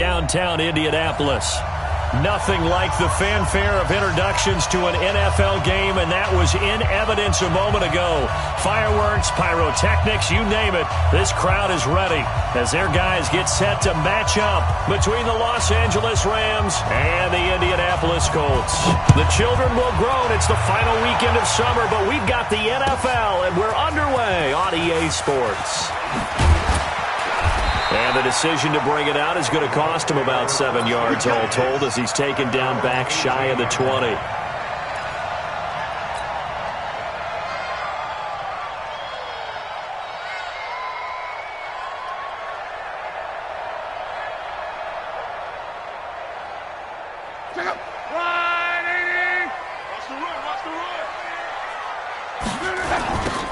Downtown Indianapolis. Nothing like the fanfare of introductions to an NFL game, and that was in evidence a moment ago. Fireworks, pyrotechnics, you name it. This crowd is ready as their guys get set to match up between the Los Angeles Rams and the Indianapolis Colts. The children will groan. It's the final weekend of summer, but we've got the NFL, and we're underway on EA Sports. And the decision to bring it out is going to cost him about 7 yards all told as he's taken down back shy of the 20.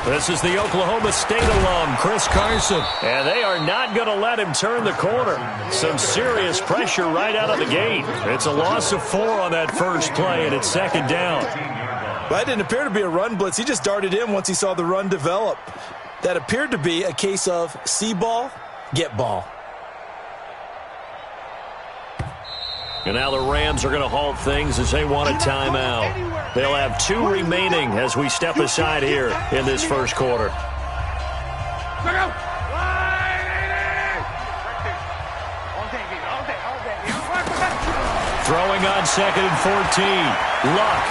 This is the Oklahoma State alum, Chris Carson. And they are not going to let him turn the corner. Some serious pressure right out of the gate. It's a loss of 4 on that first play, and it's second down. Well, that didn't appear to be a run blitz. He just darted in once he saw the run develop. That appeared to be a case of see ball, get ball. And now the Rams are going to halt things as they want a timeout. They'll have 2 remaining as we step aside here in this first quarter. Throwing on 2nd and 14. Luck.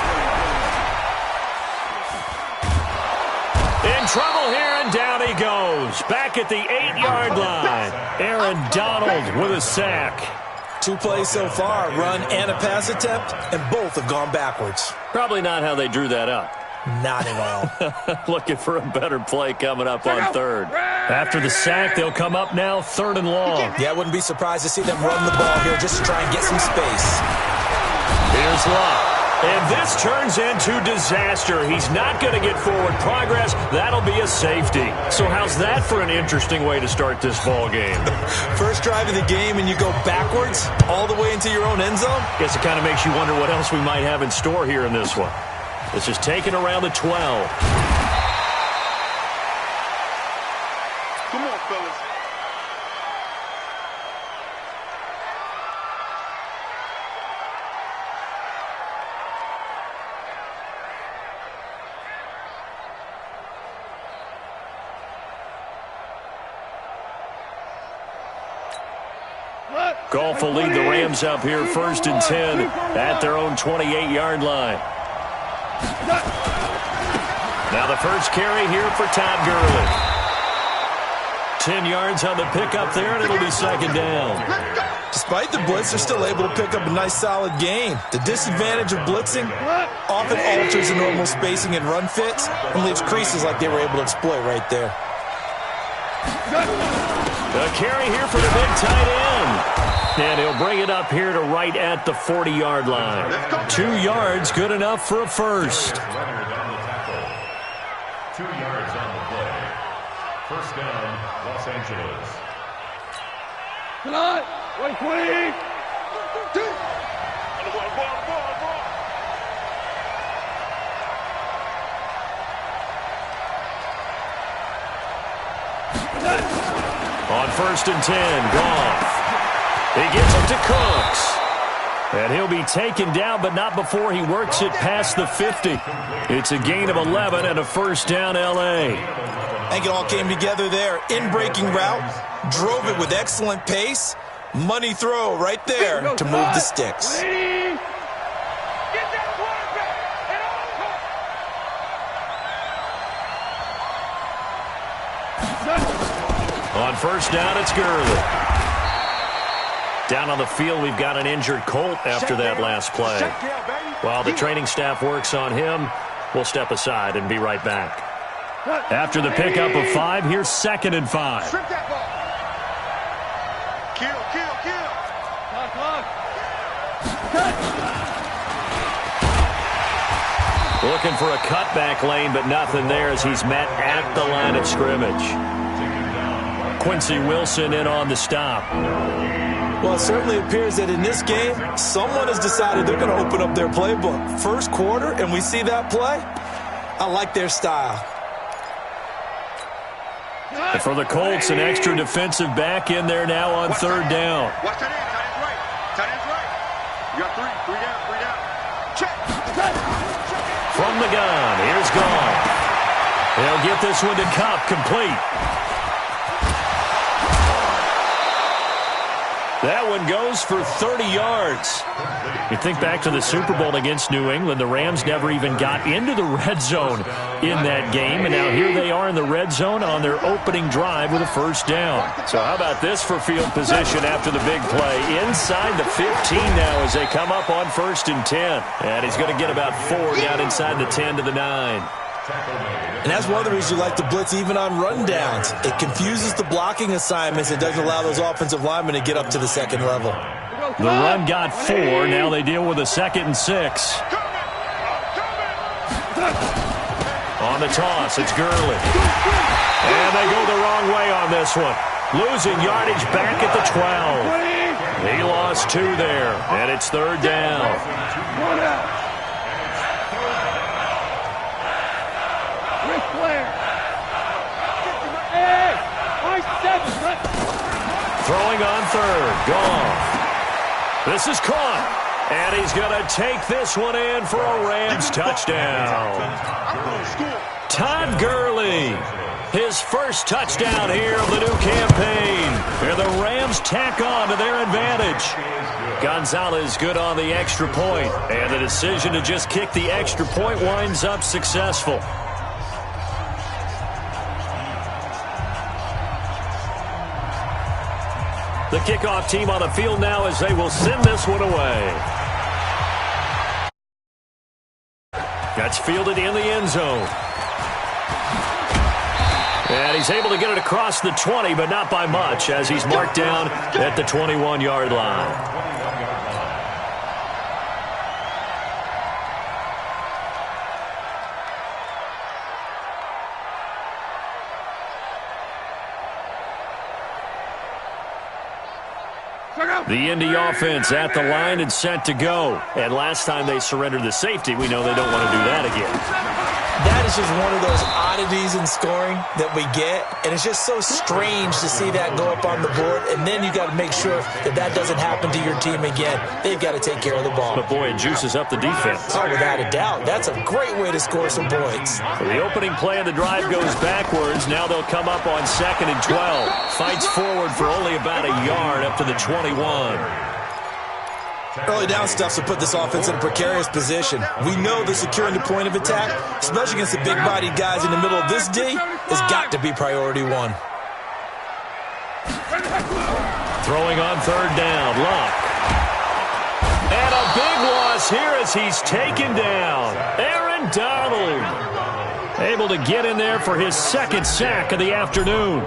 In trouble here, and down he goes. Back at the 8-yard line. Aaron Donald with a sack. 2 plays so far, run and a pass attempt, and both have gone backwards. Probably not how they drew that up. Not at all. Looking for a better play coming up on 3rd. After the sack, they'll come up now 3rd and long. Yeah, I wouldn't be surprised to see them run the ball here just to try and get some space. Here's Luck. And this turns into disaster. He's not going to get forward progress. That'll be a safety. So how's that for an interesting way to start this ball game? First drive of the game and you go backwards all the way into your own end zone? Guess it kind of makes you wonder what else we might have in store here in this one. This is taken around the 12. Come on, fellas. Goff will lead the Rams up here 1st and 10 at their own 28-yard line. Now the first carry here for Todd Gurley. 10 yards on the pickup there, and it'll be 2nd down. Despite the blitz, they're still able to pick up a nice solid gain. The disadvantage of blitzing often alters the normal spacing and run fits and leaves creases like they were able to exploit right there. The carry here for the big tight end. And he'll bring it up here to right at the 40-yard line. 2 yards, good enough for a first. 2 yards on the play. First down, Los Angeles. Come on, wait, quick. On 1st and 10, Goff. He gets it to Cooks. And he'll be taken down, but not before he works it past the 50. It's a gain of 11 and a first down, L.A. I think it all came together there. In-breaking route, drove it with excellent pace. Money throw right there to move the sticks. On first down, it's Gurley. Down on the field, we've got an injured Colt after that last play. While the training staff works on him, we'll step aside and be right back. After the pickup of 5, here's 2nd and 5. Looking for a cutback lane, but nothing there as he's met at the line of scrimmage. Quincy Wilson in on the stop. Well, it certainly appears that in this game, someone has decided they're going to open up their playbook. First quarter, and we see that play. I like their style. And for the Colts, an extra defensive back in there now on 3rd down. You got three down. Check. From the gun, here's Goff. They'll get this one to Cup, complete. That one goes for 30 yards. You think back to the Super Bowl against New England, the Rams never even got into the red zone in that game, and now here they are in the red zone on their opening drive with a first down. So how about this for field position after the big play? Inside the 15 now as they come up on 1st and 10. And he's going to get about 4 down inside the 10 to the 9. And that's one of the reasons you like to blitz even on rundowns. It confuses the blocking assignments. It doesn't allow those offensive linemen to get up to the second level. The run got 4. Now they deal with a 2nd and 6. On the toss, it's Gurley. And they go the wrong way on this one. Losing yardage back at the 12. He lost 2 there, and it's 3rd down. Throwing on 3rd. Goff. This is caught. And he's going to take this one in for a Rams touchdown. Todd Gurley. His first touchdown here of the new campaign. And the Rams tack on to their advantage. Gonzalez good on the extra point. And the decision to just kick the extra point winds up successful. The kickoff team on the field now as they will send this one away. That's fielded in the end zone. And he's able to get it across the 20, but not by much as he's marked down at the 21-yard line. The Indy offense at the line and set to go. And last time they surrendered the safety, we know they don't want to do that again. That is just one of those oddities in scoring that we get. And it's just so strange to see that go up on the board. And then you got to make sure that that doesn't happen to your team again. They've got to take care of the ball. But, boy, it juices up the defense. Oh, without a doubt. That's a great way to score some points. So the opening play of the drive goes backwards. Now they'll come up on 2nd and 12. Fights forward for only about a yard up to the 21. Early down stuff to put this offense in a precarious position. We know that securing the point of attack, especially against the big-bodied guys in the middle of this D, has got to be priority 1. Throwing on 3rd down, Luck. And a big loss here as he's taken down. Aaron Donald able to get in there for his 2nd sack of the afternoon.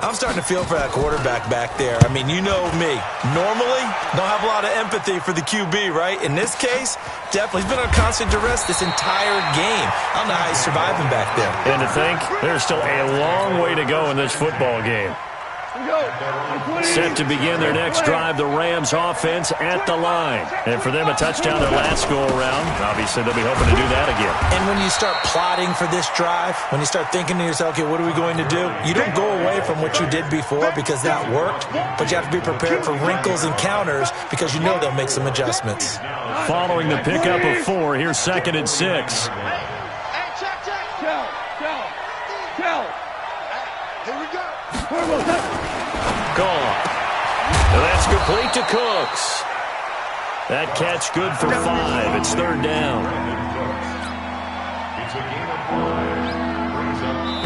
I'm starting to feel for that quarterback back there. I mean, you know me. Normally, don't have a lot of empathy for the QB, right? In this case, definitely. He's been on constant duress this entire game. I don't know how he's surviving back there. And to think, there's still a long way to go in this football game. Set to begin their next drive, the Rams offense at the line. And for them, a touchdown their last go-around. Obviously, they'll be hoping to do that again. And when you start plotting for this drive, when you start thinking to yourself, okay, what are we going to do? You don't go away from what you did before because that worked, but you have to be prepared for wrinkles and counters because you know they'll make some adjustments. Following the pickup of 4, here's 2nd and 6. Here we go. Gone. And that's complete to Cooks. That catch good for 5. It's 3rd down.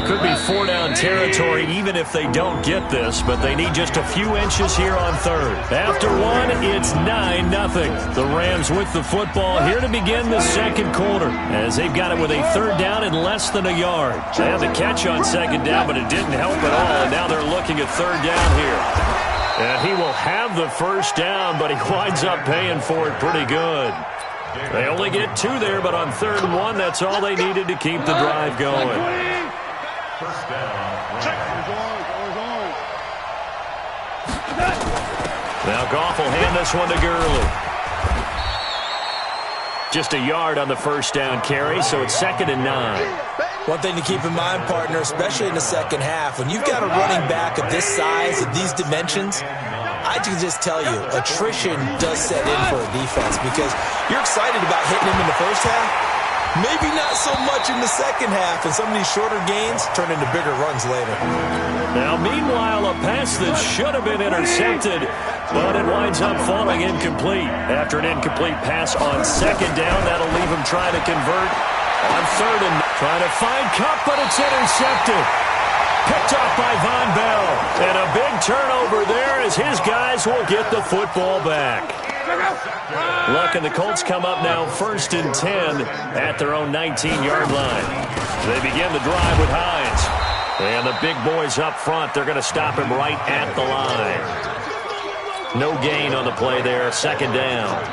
Could be 4-down territory even if they don't get this, but they need just a few inches here on 3rd. After 1, it's 9-0. The Rams with the football here to begin the 2nd quarter as they've got it with a 3rd down and less than a yard. They had the catch on 2nd down, but it didn't help at all, and now they're looking at 3rd down here. And he will have the first down, but he winds up paying for it pretty good. They only get 2 there, but on 3rd and 1, that's all they needed to keep the drive going. First down. Now Goff will hand this one to Gurley. Just a yard on the first down carry, so it's 2nd and 9. One thing to keep in mind, partner, especially in the second half, when you've got a running back of this size, of these dimensions, I can just tell you, attrition does set in for a defense because you're excited about hitting him in the first half. Maybe not so much in the second half, and some of these shorter gains turn into bigger runs later. Now, meanwhile, a pass that should have been intercepted, but it winds up falling incomplete. After an incomplete pass on second down, that'll leave him trying to convert on third and trying to find Cup, but it's intercepted. Picked off by Von Bell. And a big turnover there as his guys will get the football back. Luck and the Colts come up now 1st and 10 at their own 19-yard line. They begin the drive with Hines. And the big boys up front, they're going to stop him right at the line. No gain on the play there, 2nd down.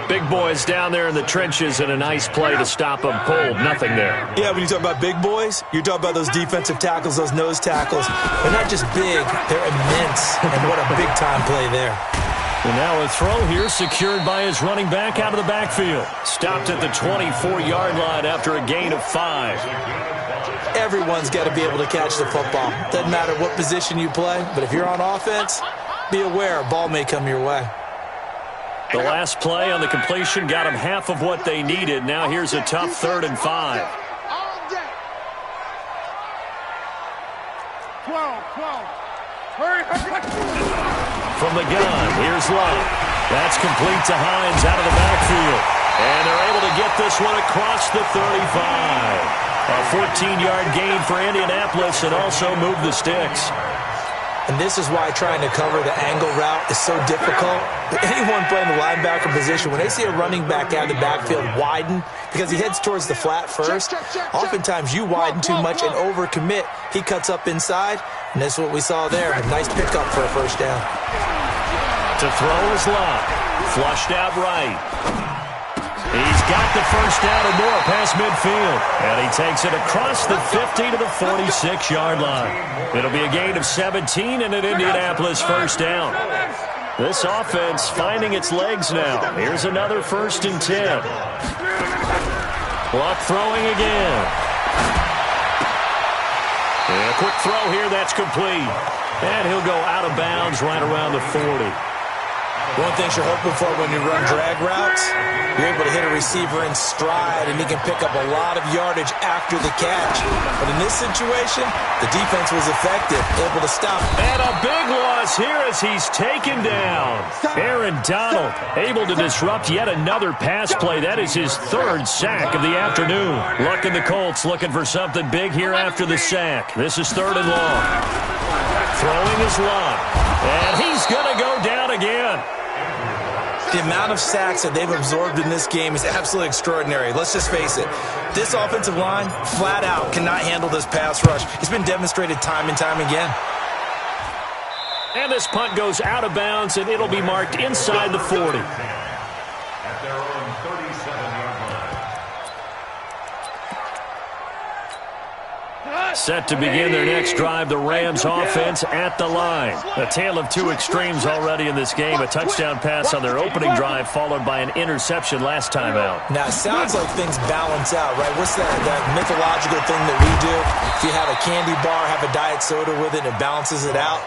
Big boys down there in the trenches and a nice play to stop them cold. Nothing there. Yeah, when you talk about big boys, you're talking about those defensive tackles, those nose tackles. They're not just big, they're immense. And what a big-time play there. And now a throw here secured by his running back out of the backfield. Stopped at the 24-yard line after a gain of 5. Everyone's got to be able to catch the football. Doesn't matter what position you play, but if you're on offense, be aware a ball may come your way. The last play on the completion got them half of what they needed. Now here's a tough 3rd and 5. From the gun, here's Love. That's complete to Hines out of the backfield. And they're able to get this one across the 35. A 14-yard gain for Indianapolis and also move the sticks. And this is why trying to cover the angle route is so difficult. Anyone playing the linebacker position, when they see a running back out of the backfield widen, because he heads towards the flat first, oftentimes you widen too much and overcommit. He cuts up inside, and that's what we saw there. A nice pickup for a 1st down. To throw is Love. Flushed out right. He's got the 1st down and more past midfield. And he takes it across the 50 to the 46-yard line. It'll be a gain of 17 and an Indianapolis 1st down. This offense finding its legs now. Here's another 1st and 10. Luck throwing again. And a quick throw here, that's complete. And he'll go out of bounds right around the 40. One thing you're hoping for when you run drag routes, you're able to hit a receiver in stride, and he can pick up a lot of yardage after the catch. But in this situation, the defense was effective, able to stop. And a big loss here as he's taken down. Aaron Donald able to disrupt yet another pass play. That is his 3rd sack of the afternoon. Luck and the Colts looking for something big here after the sack. This is 3rd and long. Throwing is Luck. And he's going to go down again. The amount of sacks that they've absorbed in this game is absolutely extraordinary. Let's just face it. This offensive line, flat out, cannot handle this pass rush. It's been demonstrated time and time again. And this punt goes out of bounds, and it'll be marked inside the 40. At their own 37-yard line. Set to begin their next drive, the Rams offense at the line. A tale of two extremes already in this game. A touchdown pass on their opening drive followed by an interception last time out. Now, it sounds like things balance out, right? What's that mythological thing that we do? If you have a candy bar, have a diet soda with it, it balances it out.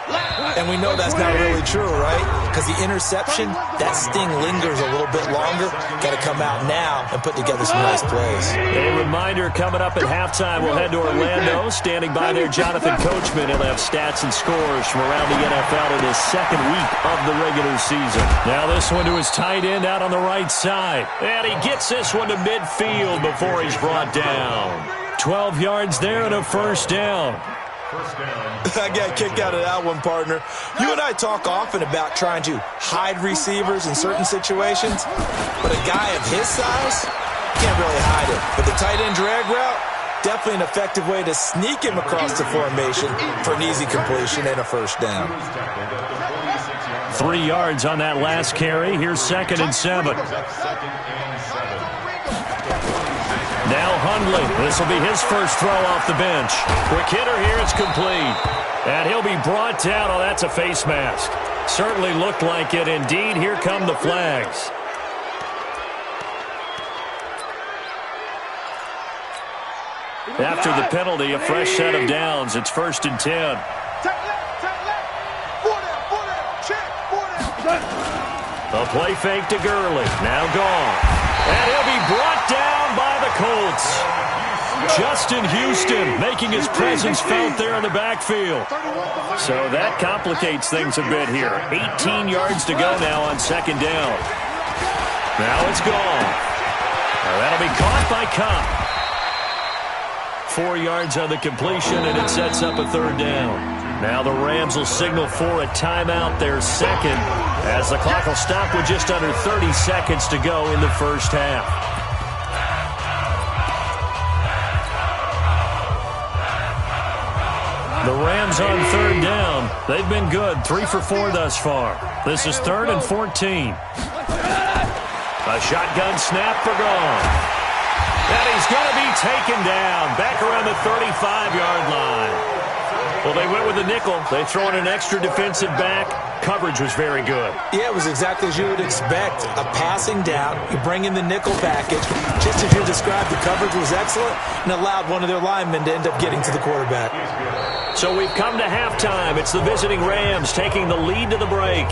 And we know that's not really true, right? Because the interception, that sting lingers a little bit longer. Got to come out now and put together some nice plays. A reminder coming up at halftime, we'll head to Orlando. Standing by there, Jonathan Coachman. He'll have stats and scores from around the NFL in his second week of the regular season. Now this one to his tight end out on the right side. And he gets this one to midfield before he's brought down. 12 yards there and a first down. I got a kick out of that one, partner. You and I talk often about trying to hide receivers in certain situations, but a guy of his size can't really hide it. But the tight end drag route, definitely an effective way to sneak him across the formation for an easy completion and a first down. 3 yards on that last carry. Here's 2nd and 7. Now Hundley. This will be his first throw off the bench. Quick hitter here. It's complete. And he'll be brought down. Oh, that's a face mask. Certainly looked like it. Indeed, here come the flags. After the penalty, a fresh set of downs. It's 1st and 10. A play fake to Gurley. Now gone. And he'll be brought down by the Colts. Justin Houston making his presence felt there in the backfield. So that complicates things a bit here. 18 yards to go now on second down. Now it's gone. Now that'll be caught by Cup. 4 yards on the completion, and it sets up a third down. Now the Rams will signal for a timeout, their second, as the clock will stop with just under 30 seconds to go in the first half. The Rams on third down. They've been good, 3 for 4 thus far. This is 3rd and 14. A shotgun snap for Gone. And he's going to be taken down back around the 35-yard line. Well, they went with the nickel. They throw in an extra defensive back. Coverage was very good. Yeah, it was exactly as you would expect. A passing down. You bring in the nickel package. Just as you described, the coverage was excellent and allowed one of their linemen to end up getting to the quarterback. So we've come to halftime. It's the visiting Rams taking the lead to the break.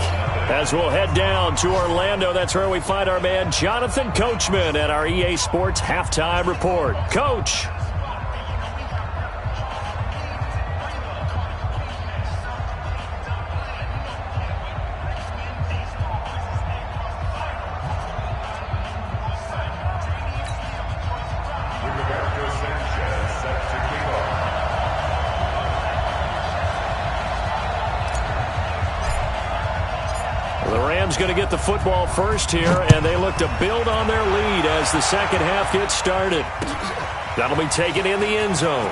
As we'll head down to Orlando, that's where we find our man Jonathan Coachman at our EA Sports Halftime Report. Coach. Going to get the football first here, and they look to build on their lead as the second half gets started. That'll be taken in the end zone.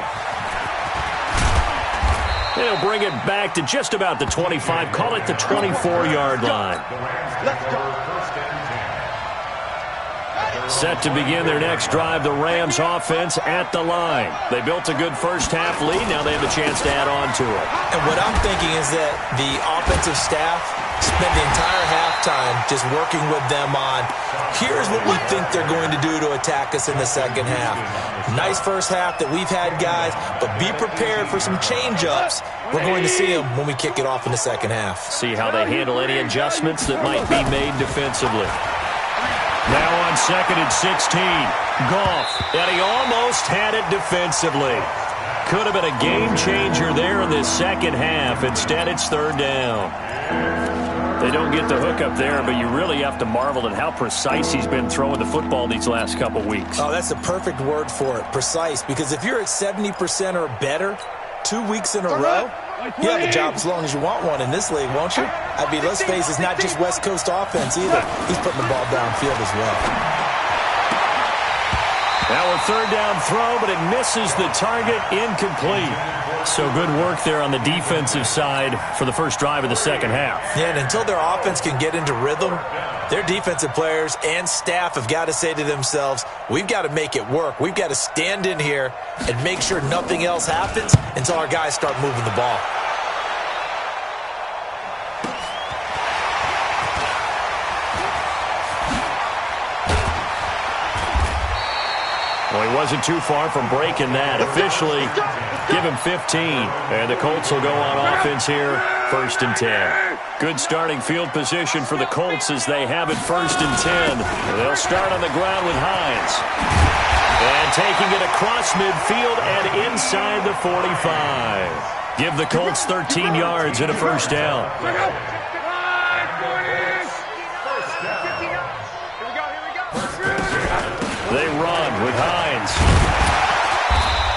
They'll bring it back to just about the 25, call it the 24-yard line. Set to begin their next drive, the Rams offense at the line. They built a good first half lead. Now they have a chance to add on to it. And what I'm thinking is that the offensive staff spend the entire halftime just working with them on, here's what we think they're going to do to attack us in the second half. Nice first half that we've had, guys, but be prepared for some change-ups. We're going to see them when we kick it off in the second half. See how they handle any adjustments that might be made defensively. Now on 2nd and 16, Goff, and he almost had it defensively. Could have been a game changer there in this second half. Instead, it's third down. They don't get the hook up there, but you really have to marvel at how precise he's been throwing the football these last couple weeks. Oh, that's a perfect word for it, precise, because if you're at 70% or better 2 weeks in a row, you have a job as long as you want one in this league, won't you? I mean, let's face it, it's not just West Coast offense either. He's putting the ball downfield as well. Now a third down throw, but it misses the target, incomplete. So good work there on the defensive side for the first drive of the second half. Yeah, and until their offense can get into rhythm, their defensive players and staff have got to say to themselves, we've got to make it work. We've got to stand in here and make sure nothing else happens until our guys start moving the ball. Well, he wasn't too far from breaking that. Officially, give him 15. And the Colts will go on offense here, 1st and 10. Good starting field position for the Colts as they have it 1st and 10. They'll start on the ground with Hines. And taking it across midfield and inside the 45. Give the Colts 13 yards and a first down. They run with Hines.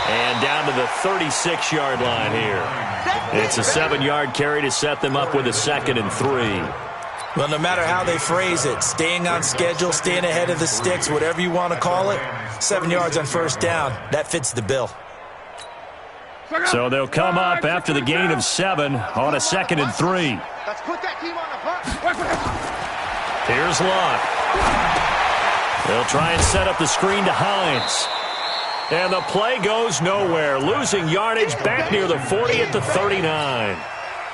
And down to the 36-yard line here. It's a 7-yard carry to set them up with a 2nd and 3. Well, no matter how they phrase it, staying on schedule, staying ahead of the sticks, whatever you want to call it, 7 yards on first down, that fits the bill. So they'll come up after the gain of 7 on a 2nd and 3. Let's put that team on the bus. Here's Lott. They'll try and set up the screen to Hines. And the play goes nowhere, losing yardage back near the 40 at the 39.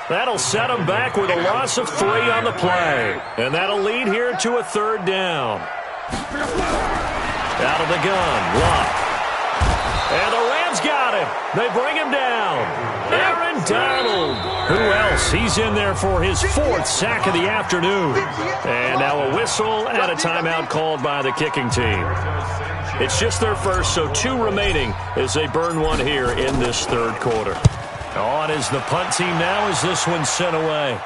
That'll set them back with a loss of 3 on the play. And that'll lead here to a third down. Out of the gun, Lott. And the Rams Rams got him. They bring him down. Aaron Donald. Who else? He's in there for his 4th sack of the afternoon. And now a whistle and a timeout called by the kicking team. It's just their first, so 2 remaining as they burn one here in this 3rd quarter. On is the punt team now as this one's sent away.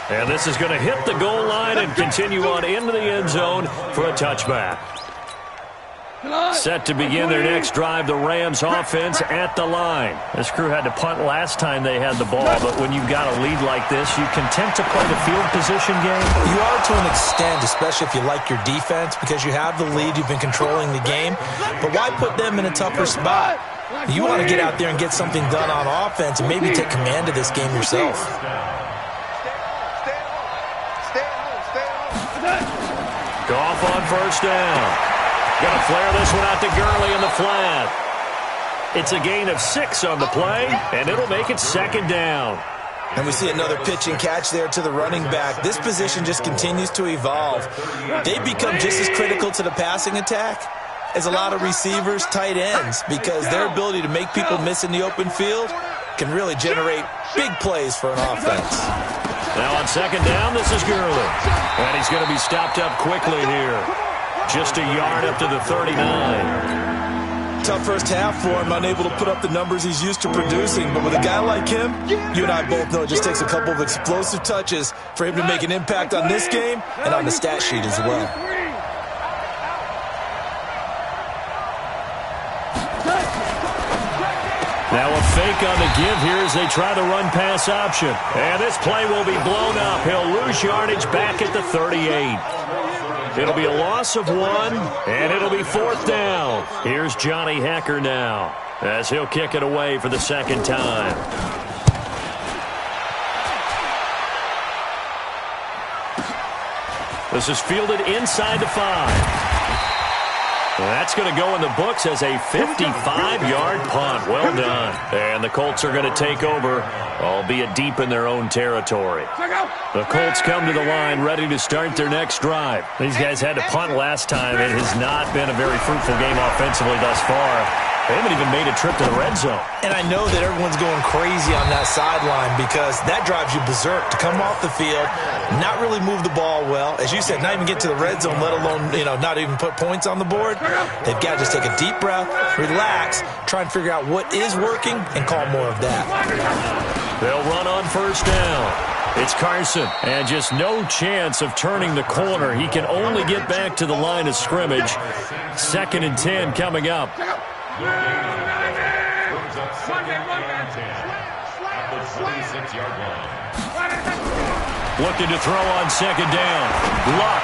And this is going to hit the goal line and continue on into the end zone for a touchback. Set to begin their next drive, the Rams offense at the line. This crew had to punt last time they had the ball, but when you've got a lead like this, you content to play the field position game? You are to an extent, especially if you like your defense, because you have the lead, you've been controlling the game. But why put them in a tougher spot? You want to get out there and get something done on offense and maybe take command of this game yourself. Goff on first down. Going to flare this one out to Gurley in the flat. It's a gain of 6 on the play, and it'll make it 2nd down. And we see another pitch and catch there to the running back. This position just continues to evolve. They become just as critical to the passing attack as a lot of receivers, tight ends, because their ability to make people miss in the open field can really generate big plays for an offense. Now on 2nd down, this is Gurley. And he's going to be stopped up quickly here. Just a yard up to the 39. Tough first half for him, unable to put up the numbers he's used to producing. But with a guy like him, you and I both know it just takes a couple of explosive touches for him to make an impact on this game and on the stat sheet as well. Now a fake on the give here as they try the run-pass option. And this play will be blown up. He'll lose yardage back at the 38. It'll be a loss of 1, and it'll be 4th down. Here's Johnny Hacker now as he'll kick it away for the 2nd time. This is fielded inside the 5. That's going to go in the books as a 55-yard punt. Well done. And the Colts are going to take over, albeit deep in their own territory. The Colts come to the line ready to start their next drive. These guys had to punt last time. It has not been a very fruitful game offensively thus far. They haven't even made a trip to the red zone. And I know that everyone's going crazy on that sideline because that drives you berserk to come off the field, not really move the ball well. As you said, not even get to the red zone, let alone, not even put points on the board. They've got to just take a deep breath, relax, try and figure out what is working, and call more of that. They'll run on first down. It's Carson, and just no chance of turning the corner. He can only get back to the line of scrimmage. 2nd and 10 coming up. Looking to throw on 2nd down. Luck.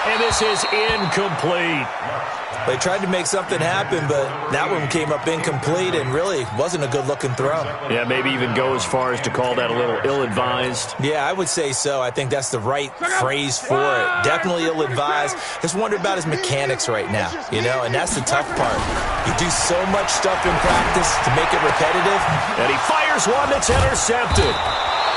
And this is incomplete. They tried to make something happen, but that one came up incomplete and really wasn't a good-looking throw. Yeah, maybe even go as far as to call that a little ill-advised. Yeah, I would say so. I think that's the right phrase for it. Definitely ill-advised. Just wonder about his mechanics right now, and that's the tough part. You do so much stuff in practice to make it repetitive. And he fires one that's intercepted.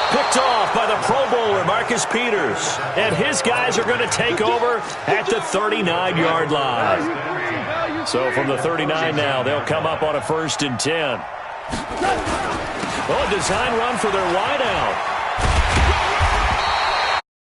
Picked off by the Pro Bowler, Marcus Peters. And his guys are going to take over at the 39-yard line. So from the 39 now, they'll come up on a 1st and 10. Well, a design run for their wideout.